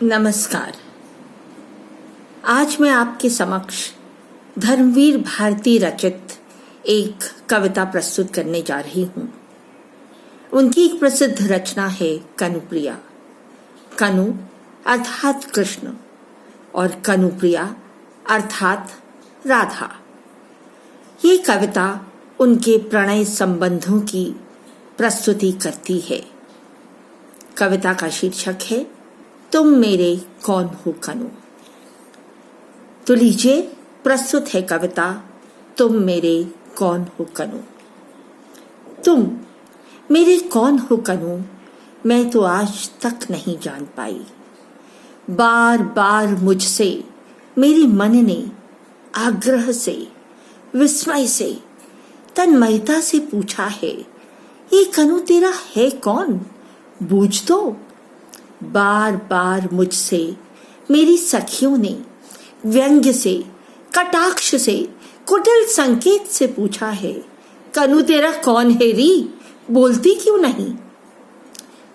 नमस्कार। आज मैं आपके समक्ष धर्मवीर भारती रचित एक कविता प्रस्तुत करने जा रही हूँ। उनकी एक प्रसिद्ध रचना है कनुप्रिया। कनु अर्थात कृष्ण और कनुप्रिया अर्थात राधा। ये कविता उनके प्रणय संबंधों की प्रस्तुति करती है। कविता का शीर्षक है तुम मेरे कौन हो कनु। तो लीजिए प्रस्तुत है कविता तुम मेरे कौन हो कनु। तुम मेरे कौन हो कनु, मैं तो आज तक नहीं जान पाई। बार बार मुझसे मेरे मन ने आग्रह से, विस्मय से, तन्मयता से पूछा है, ये कनु तेरा है कौन, बूझ दो। बार बार मुझसे मेरी सखियों ने व्यंग्य से, कटाक्ष से, कुटिल संकेत से पूछा है, कनु तेरा कौन है री, बोलती क्यों नहीं।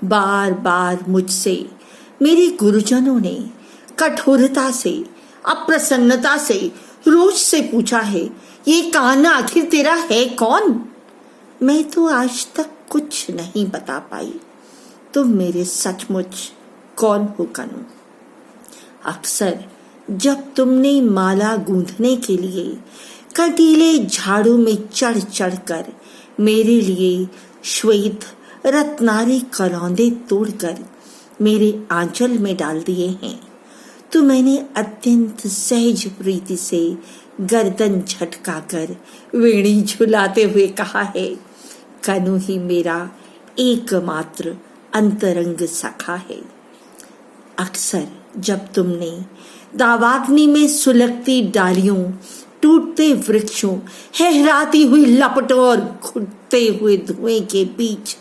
बार बार मुझसे मेरे गुरुजनों ने कठोरता से, अप्रसन्नता से, रोष से पूछा है, ये कान्हा आखिर तेरा है कौन। मैं तो आज तक कुछ नहीं बता पाई। तुम मेरे सचमुच कौन हो कनु। अक्सर जब तुमने माला गूंथने के लिए कटीले झाड़ू में चढ़ चढ़ कर मेरे लिए श्वेत रत्नारी करौंदे तोड़कर मेरे आंचल में डाल दिए हैं, तो मैंने अत्यंत सहज प्रीति से गर्दन झटकाकर वेणी झुलाते हुए कहा है, कनु ही मेरा एकमात्र अंतरंग सखा है। अक्सर जब तुमने दावाग्नि में सुलगती डालियों, टूटते वृक्षों, हहराती हुई लपटों और घुटते हुए धुएं के बीच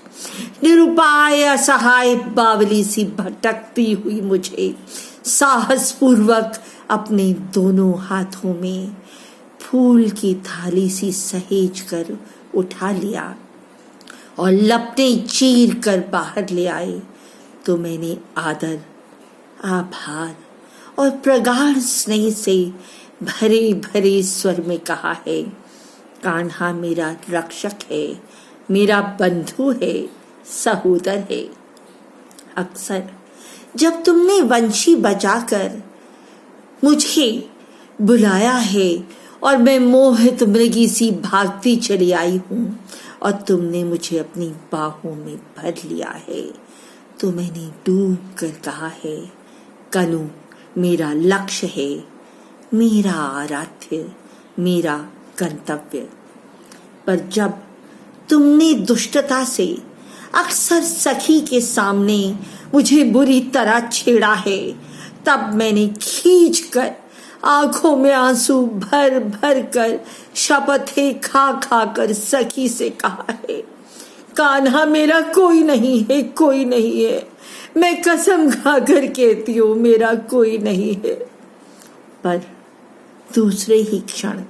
निरुपाय असहाय बावली सी भटकती हुई मुझे साहस पूर्वक अपने दोनों हाथों में फूल की थाली सी सहेज कर उठा लिया और लपटें चीर कर बाहर ले आए, तो मैंने आदर, आभार और प्रगाढ़ स्नेह से भरे भरे स्वर में कहा है, कान्हा मेरा रक्षक है, मेरा बंधु है, सहोदर है। अक्सर जब तुमने वंशी बजाकर मुझे बुलाया है और मैं मोहित मृगी सी भागती चली आई हूँ और तुमने मुझे अपनी बाहों में भर लिया है, तो मैंने डूब कर कहा है, कनु मेरा लक्ष्य है, मेरा आराध्य, मेरा गंतव्य। पर जब तुमने दुष्टता से अक्सर सखी के सामने मुझे बुरी तरह छेड़ा है, तब मैंने खींच कर आंखों में आंसू भर भर कर शपथें खा खा कर सखी से कहा है, कान्हा मेरा कोई नहीं है, कोई नहीं है, मैं कसम खाकर कहती हूँ मेरा कोई नहीं है। पर दूसरे ही क्षण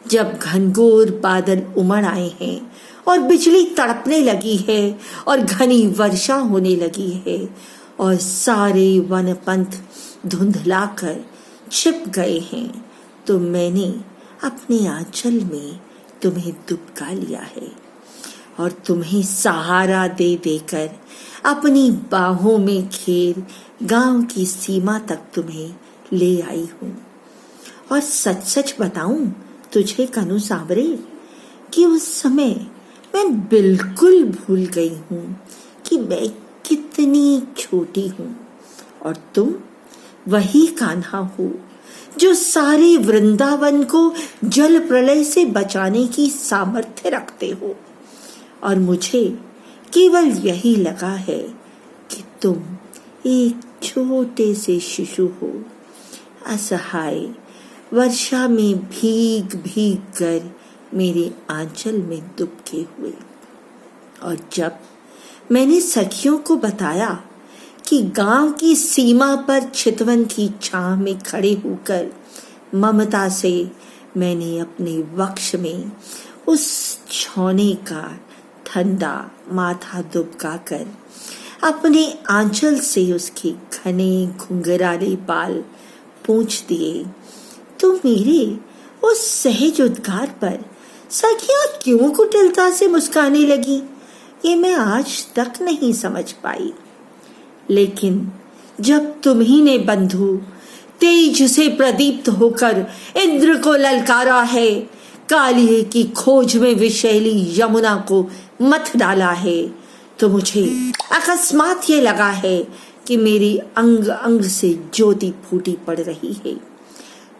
जब घनघोर बादल उमड़ आए हैं और बिजली तड़पने लगी है और घनी वर्षा होने लगी है और सारे वन पंथ धुंधलाकर छिप गए हैं, तो मैंने अपने आंचल में तुम्हें दुबका लिया है और तुम्हें सहारा दे देकर अपनी बाहों में घेर गांव की सीमा तक तुम्हें ले आई हूँ। और सच सच बताऊं तुझे कनु सांवरे कि उस समय मैं बिल्कुल भूल गई हूँ कि मैं कितनी छोटी हूँ और तुम वही कान्हा हो जो सारे वृंदावन को जल प्रलय से बचाने की सामर्थ्य रखते हो। और मुझे केवल यही लगा है कि तुम एक छोटे से शिशु हो, असहाय वर्षा में भीग भीग कर मेरे आंचल में दुबके हुए। और जब मैंने सखियों को बताया कि गांव की सीमा पर चितवन की छांव में खड़े होकर ममता से मैंने अपने वक्ष में उस छौने का ठंडा माथा दुबका कर अपने आंचल से उसके घने घुंघराले बाल पोंछ दिए तो मेरे उस सहज उद्गार पर सखियां क्यों कुटिलता से मुस्काने लगी, ये मैं आज तक नहीं समझ पाई। लेकिन जब तुम्ही ने बंधु तेज से प्रदीप्त होकर इंद्र को ललकारा है, कालिए की खोज में विषैली यमुना को मथ डाला है, तो मुझे अकस्मात ये लगा है कि मेरी अंग अंग से ज्योति फूटी पड़ रही है।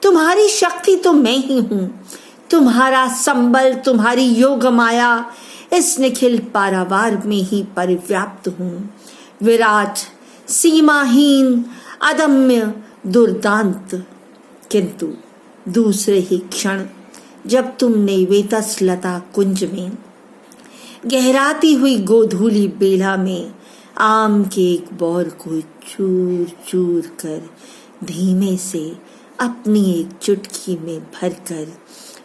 तुम्हारी शक्ति तो मैं ही हूं, तुम्हारा संबल, तुम्हारी योग माया इस निखिल पारावार में ही परिव्याप्त हूं। विराट, सीमाहीन, अदम्य, दुर्दांत। किंतु दूसरे ही क्षण जब तुमने वेतसलता कुंज में गहराती हुई गोधूली बेला में आम के एक बौर को चूर चूर कर धीमे से अपनी एक चुटकी में भरकर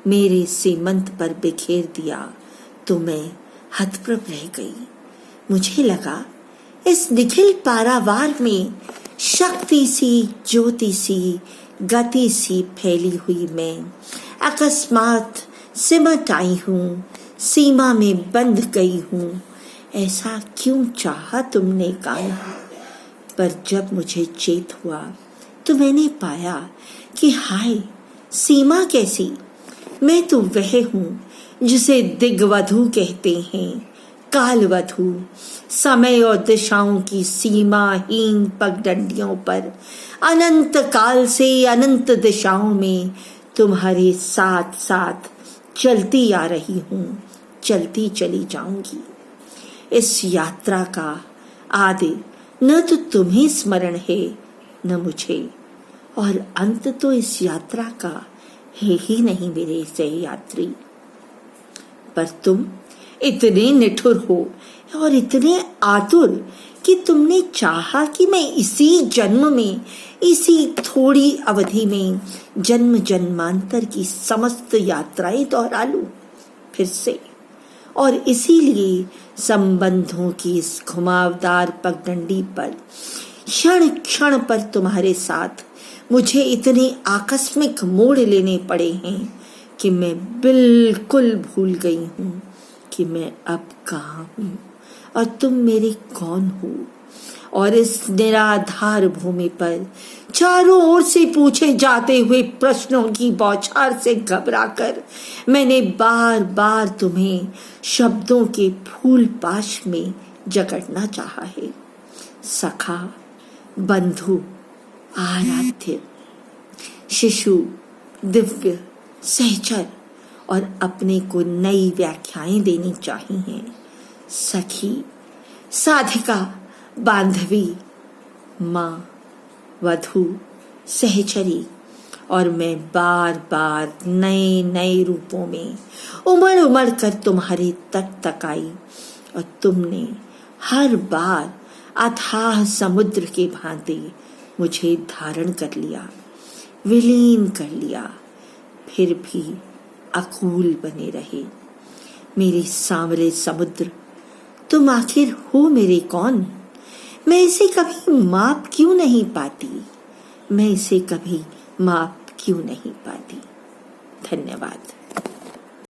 मेरे सीमंत पर बिखेर दिया तो मैं हतप्रभ रह गई। मुझे लगा इस निखिल पारावार में शक्ति सी, ज्योति सी, गति सी फैली हुई मैं अकस्मात सिमट आई हूँ, सीमा में बंध गई हूँ। ऐसा क्यों चाहा तुमने कान्हा? पर जब मुझे चेत हुआ तो मैंने पाया कि हाय, सीमा कैसी? मैं तो वह हूँ जिसे दिग्वधु कहते हैं, कालवधु। समय और दिशाओं की सीमाहीन पगडंडियों पर अनंत काल से अनंत दिशाओं में तुम्हारे साथ साथ चलती आ रही हूँ, चलती चली जाऊंगी। इस यात्रा का आदि न तो तुम्हें स्मरण है न मुझे, और अंत तो इस यात्रा का है ही नहीं मेरे सहयात्री। पर तुम इतने निठुर हो और इतने आतुर कि तुमने चाहा कि मैं इसी जन्म में, इसी थोड़ी अवधि में जन्म जन्मांतर की समस्त यात्राएं दोहरा लूं फिर से, और इसीलिए संबंधों की इस घुमावदार पगडंडी पर क्षण क्षण पर तुम्हारे साथ मुझे इतने आकस्मिक मोड़ लेने पड़े हैं कि मैं बिल्कुल भूल गई हूँ कि मैं अब कहाँ हूँ और तुम मेरे कौन हो। और इस निराधार भूमि पर चारों ओर से पूछे जाते हुए प्रश्नों की बौछार से घबराकर मैंने बार बार तुम्हें शब्दों के फूल पाश में जकड़ना चाहा है। सखा, बंधु, आराध्य, शिशु, दिव्य, सहचर, और अपने को नई व्याख्याएं देनी चाहिए। सखी, साधिका, बांधवी, माँ, वधु, सहचरी, और मैं बार बार नए नए रूपों में उमड़ उमड़ कर तुम्हारे तट तक आई, और तुमने हर बार अथाह समुद्र के भांति मुझे धारण कर लिया, विलीन कर लिया। फिर भी अकूल बने रहे मेरे सांवरे समुद्र। तुम आखिर हो मेरे कौन? मैं इसे कभी माप क्यों नहीं पाती? मैं इसे कभी माप क्यों नहीं पाती? धन्यवाद।